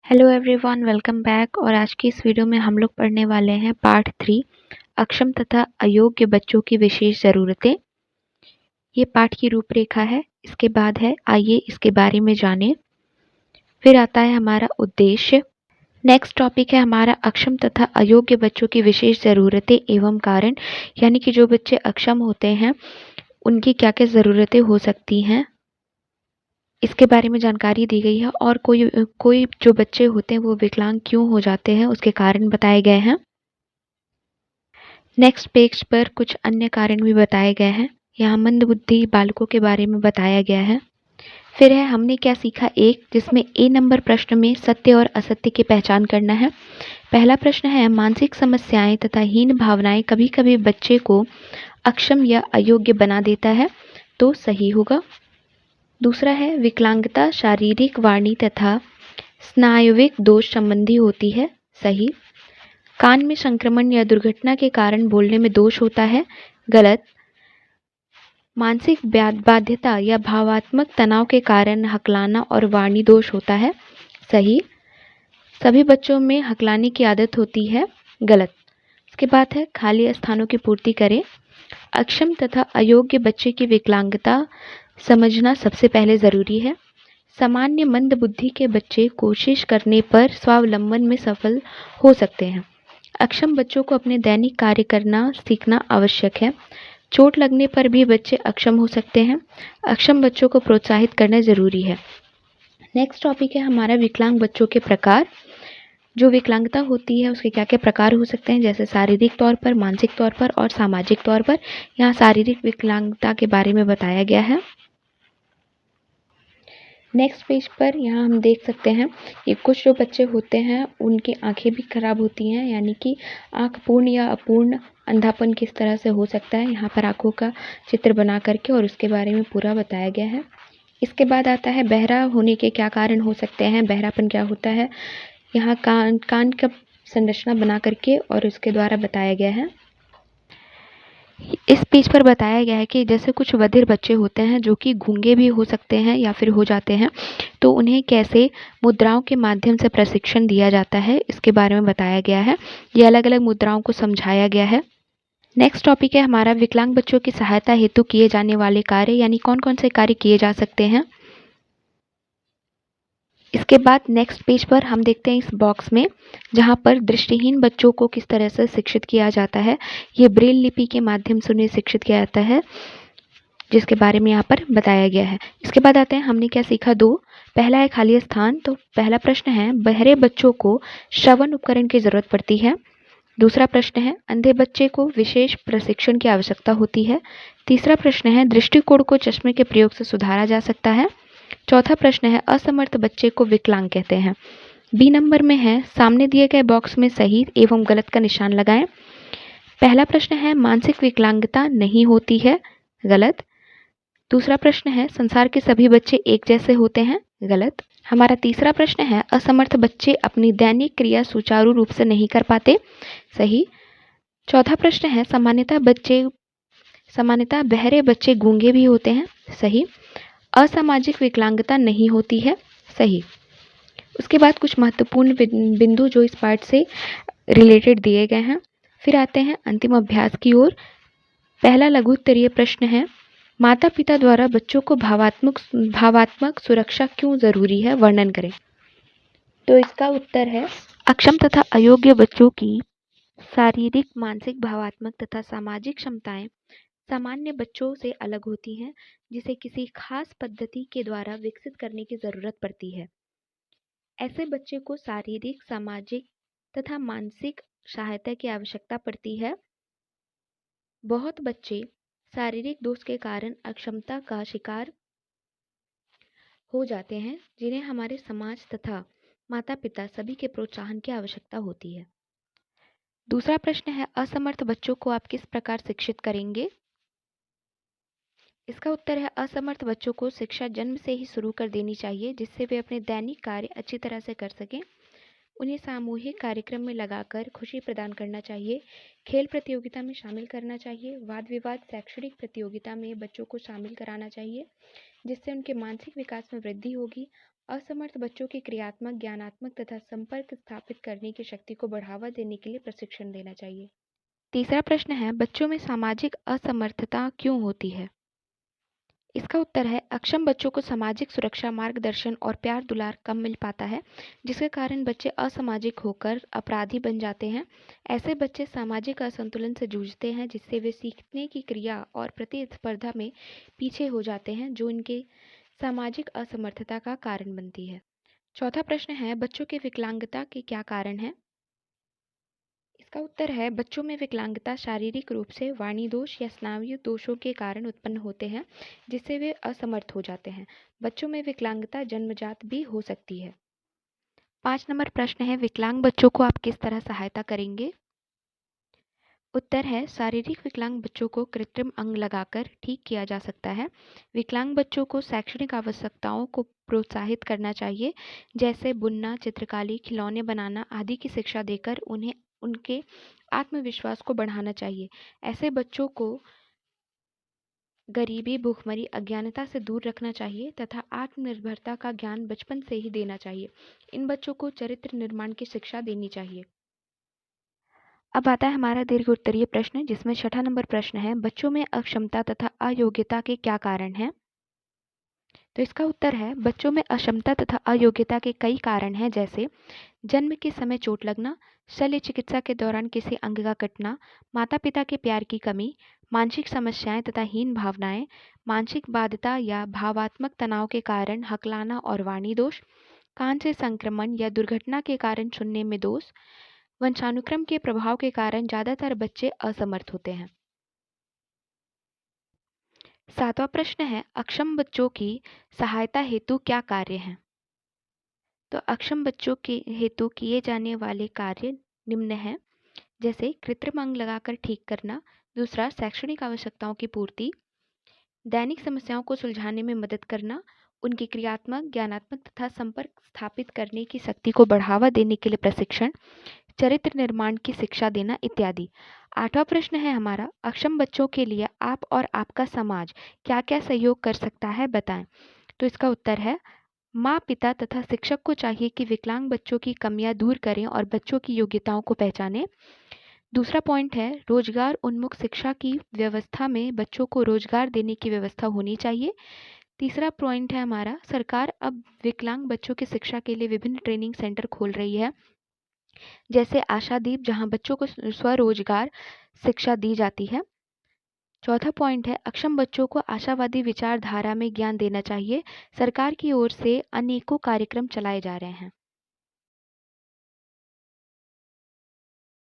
Hello everyone, welcome back. और आज की इस वीडियो में हम लोग पढ़ने वाले हैं पार्ट 3 अक्षम तथा अयोग्य बच्चों की विशेष ज़रूरतें। ये पाठ की रूपरेखा है। इसके बाद है आइए इसके बारे में जानें। फिर आता है हमारा उद्देश्य। नेक्स्ट टॉपिक है हमारा अक्षम तथा अयोग्य बच्चों की विशेष ज़रूरतें एवं कारण, यानी कि जो बच्चे अक्षम होते हैं उनकी क्या क्या ज़रूरतें हो सकती हैं, इसके बारे में जानकारी दी गई है। और कोई जो बच्चे होते हैं वो विकलांग क्यों हो जाते हैं उसके कारण बताए गए हैं। नेक्स्ट पेज पर कुछ अन्य कारण भी बताए गए हैं। यहाँ मंदबुद्धि बालकों के बारे में बताया गया है। फिर है हमने क्या सीखा एक, जिसमें ए नंबर प्रश्न में सत्य और असत्य की पहचान करना है। पहला प्रश्न है मानसिक समस्याएं तथा हीन भावनाएं कभी कभी बच्चे को अक्षम या अयोग्य बना देता है, तो सही होगा। दूसरा है विकलांगता शारीरिक वाणी तथा स्नायुविक दोष संबंधी होती है, सही। कान में संक्रमण या दुर्घटना के कारण बोलने में दोष होता है, गलत। मानसिक बाध्यता या भावात्मक तनाव के कारण हकलाना और वाणी दोष होता है, सही। सभी बच्चों में हकलाने की आदत होती है, गलत। इसके बाद है खाली स्थानों की पूर्ति करें। अक्षम तथा अयोग्य बच्चे की विकलांगता समझना सबसे पहले ज़रूरी है। सामान्य मंद बुद्धि के बच्चे कोशिश करने पर स्वावलंबन में सफल हो सकते हैं। अक्षम बच्चों को अपने दैनिक कार्य करना सीखना आवश्यक है। चोट लगने पर भी बच्चे अक्षम हो सकते हैं। अक्षम बच्चों को प्रोत्साहित करना जरूरी है। नेक्स्ट टॉपिक है हमारा विकलांग बच्चों के प्रकार। जो विकलांगता होती है उसके क्या क्या प्रकार हो सकते हैं, जैसे शारीरिक तौर पर, मानसिक तौर पर और सामाजिक तौर पर। यहाँ शारीरिक विकलांगता के बारे में बताया गया है। नेक्स्ट पेज पर यहाँ हम देख सकते हैं कि कुछ जो बच्चे होते हैं उनकी आंखें भी खराब होती हैं, यानी कि आंख पूर्ण या अपूर्ण अंधापन किस तरह से हो सकता है। यहाँ पर आंखों का चित्र बना करके और उसके बारे में पूरा बताया गया है। इसके बाद आता है बहरा होने के क्या कारण हो सकते हैं, बहरापन क्या होता है। यहाँ कान का संरचना बना करके और उसके द्वारा बताया गया है। इस पेज पर बताया गया है कि जैसे कुछ बधिर बच्चे होते हैं जो कि गूंगे भी हो सकते हैं या फिर हो जाते हैं, तो उन्हें कैसे मुद्राओं के माध्यम से प्रशिक्षण दिया जाता है, इसके बारे में बताया गया है। ये अलग अलग मुद्राओं को समझाया गया है। नेक्स्ट टॉपिक है हमारा विकलांग बच्चों की सहायता हेतु किए जाने वाले कार्य, यानी कौन कौन से कार्य किए जा सकते हैं। इसके बाद नेक्स्ट पेज पर हम देखते हैं इस बॉक्स में, जहाँ पर दृष्टिहीन बच्चों को किस तरह से शिक्षित किया जाता है। ये ब्रेल लिपि के माध्यम से उन्हें शिक्षित किया जाता है, जिसके बारे में यहाँ पर बताया गया है। इसके बाद आते हैं हमने क्या सीखा दो। पहला है खाली स्थान। तो पहला प्रश्न है बहरे बच्चों को श्रवण उपकरण की जरूरत पड़ती है। दूसरा प्रश्न है अंधे बच्चे को विशेष प्रशिक्षण की आवश्यकता होती है। तीसरा प्रश्न है दृष्टिकोण को चश्मे के प्रयोग से सुधारा जा सकता है। चौथा प्रश्न है असमर्थ बच्चे को विकलांग कहते हैं। बी नंबर में है सामने दिए गए बॉक्स में सही एवं गलत का निशान लगाएं। पहला प्रश्न है मानसिक विकलांगता नहीं होती है, गलत। दूसरा प्रश्न है संसार के सभी बच्चे एक जैसे होते हैं, गलत। हमारा तीसरा प्रश्न है असमर्थ बच्चे अपनी दैनिक क्रिया सुचारू रूप से नहीं कर पाते, सही। चौथा प्रश्न है सामान्यतः बहरे बच्चे गूंगे भी होते हैं, सही। असामाजिक विकलांगता नहीं होती है, सही। उसके बाद कुछ महत्वपूर्ण बिंदु जो इस पार्ट से रिलेटेड दिए गए हैं। फिर आते हैं अंतिम अभ्यास की ओर। पहला लघु उत्तरीय प्रश्न है माता पिता द्वारा बच्चों को भावात्मक सुरक्षा क्यों जरूरी है, वर्णन करें। तो इसका उत्तर है अक्षम तथा अयोग्य बच्चों की शारीरिक, मानसिक, भावात्मक तथा सामाजिक क्षमताएं सामान्य बच्चों से अलग होती हैं, जिसे किसी खास पद्धति के द्वारा विकसित करने की जरूरत पड़ती है। ऐसे बच्चे को शारीरिक, सामाजिक तथा मानसिक सहायता की आवश्यकता पड़ती है। बहुत बच्चे शारीरिक दोष के कारण अक्षमता का शिकार हो जाते हैं, जिन्हें हमारे समाज तथा माता पिता सभी के प्रोत्साहन की आवश्यकता होती है। दूसरा प्रश्न है असमर्थ बच्चों को आप किस प्रकार शिक्षित करेंगे। इसका उत्तर है असमर्थ बच्चों को शिक्षा जन्म से ही शुरू कर देनी चाहिए, जिससे वे अपने दैनिक कार्य अच्छी तरह से कर सकें। उन्हें सामूहिक कार्यक्रम में लगाकर खुशी प्रदान करना चाहिए। खेल प्रतियोगिता में शामिल करना चाहिए। वाद विवाद शैक्षणिक प्रतियोगिता में बच्चों को शामिल कराना चाहिए, जिससे उनके मानसिक विकास में वृद्धि होगी असमर्थ बच्चों की क्रियात्मक, ज्ञानात्मक तथा संपर्क स्थापित करने की शक्ति को बढ़ावा देने के लिए प्रशिक्षण देना चाहिए। तीसरा प्रश्न है, बच्चों में सामाजिक असमर्थता क्यों होती है? इसका उत्तर है, अक्षम बच्चों को सामाजिक सुरक्षा, मार्गदर्शन और प्यार दुलार कम मिल पाता है, जिसके कारण बच्चे असामाजिक होकर अपराधी बन जाते हैं। ऐसे बच्चे सामाजिक असंतुलन से जूझते हैं, जिससे वे सीखने की क्रिया और प्रतिस्पर्धा में पीछे हो जाते हैं, जो इनके सामाजिक असमर्थता का कारण बनती है। चौथा प्रश्न है, बच्चों की विकलांगता के क्या कारण हैं? इसका उत्तर है, बच्चों में विकलांगता शारीरिक रूप से वाणी दोष या स्नायु दोषों के कारण उत्पन्न होते हैं, जिससे वे असमर्थ हो जाते हैं। बच्चों में विकलांगता जन्मजात भी हो सकती है। 5 नंबर प्रश्न है, विकलांग बच्चों को आप किस तरह सहायता करेंगे? उत्तर है, शारीरिक विकलांग बच्चों को कृत्रिम अंग लगाकर ठीक किया जा सकता है। विकलांग बच्चों को शैक्षणिक आवश्यकताओं को प्रोत्साहित करना चाहिए, जैसे बुनना, चित्रकारी, खिलौने बनाना आदि की शिक्षा देकर उन्हें उनके आत्मविश्वास को बढ़ाना चाहिए। ऐसे बच्चों को गरीबी, भूखमरी, अज्ञानता से दूर रखना चाहिए तथा आत्मनिर्भरता का ज्ञान बचपन से ही देना चाहिए। इन बच्चों को चरित्र निर्माण की शिक्षा देनी चाहिए। अब आता है हमारा दीर्घ उत्तरीय प्रश्न, जिसमें 6 नंबर प्रश्न है, बच्चों में अक्षमता तथा अयोग्यता के क्या कारण हैं? तो इसका उत्तर है, बच्चों में अक्षमता तथा अयोग्यता के कई कारण हैं, जैसे जन्म के समय चोट लगना, शल्य चिकित्सा के दौरान किसी अंग का कटना, माता पिता के प्यार की कमी, मानसिक समस्याएं तथा हीन भावनाएं, मानसिक बाध्यता या भावात्मक तनाव के कारण हकलाना और वाणी दोष, कान से संक्रमण या दुर्घटना के कारण सुनने में दोष, वंशानुक्रम के प्रभाव के कारण ज्यादातर बच्चे असमर्थ होते हैं। 7वां प्रश्न है, अक्षम बच्चों की सहायता हेतु क्या कार्य हैं? तो अक्षम बच्चों के हेतु किए जाने वाले कार्य निम्न हैं, जैसे कृत्रिम अंग लगाकर ठीक करना, दूसरा शैक्षणिक आवश्यकताओं की पूर्ति, दैनिक समस्याओं को सुलझाने में मदद करना, उनकी क्रियात्मक, ज्ञानात्मक तथा संपर्क स्थापित करने की शक्ति को बढ़ावा देने के लिए प्रशिक्षण, चरित्र निर्माण की शिक्षा देना इत्यादि। 8वां प्रश्न है हमारा, अक्षम बच्चों के लिए आप और आपका समाज क्या क्या सहयोग कर सकता है, बताएं। तो इसका उत्तर है, माँ, पिता तथा शिक्षक को चाहिए कि विकलांग बच्चों की कमियां दूर करें और बच्चों की योग्यताओं को पहचानें। दूसरा पॉइंट है, रोजगार उन्मुख शिक्षा की व्यवस्था में बच्चों को रोजगार देने की व्यवस्था होनी चाहिए। तीसरा पॉइंट है हमारा, सरकार अब विकलांग बच्चों की शिक्षा के लिए विभिन्न ट्रेनिंग सेंटर खोल रही है, जैसे आशादीप, जहां बच्चों को स्वरोजगार शिक्षा दी जाती है। चौथा पॉइंट है, अक्षम बच्चों को आशावादी विचारधारा में ज्ञान देना चाहिए। सरकार की ओर से अनेकों कार्यक्रम चलाए जा रहे हैं।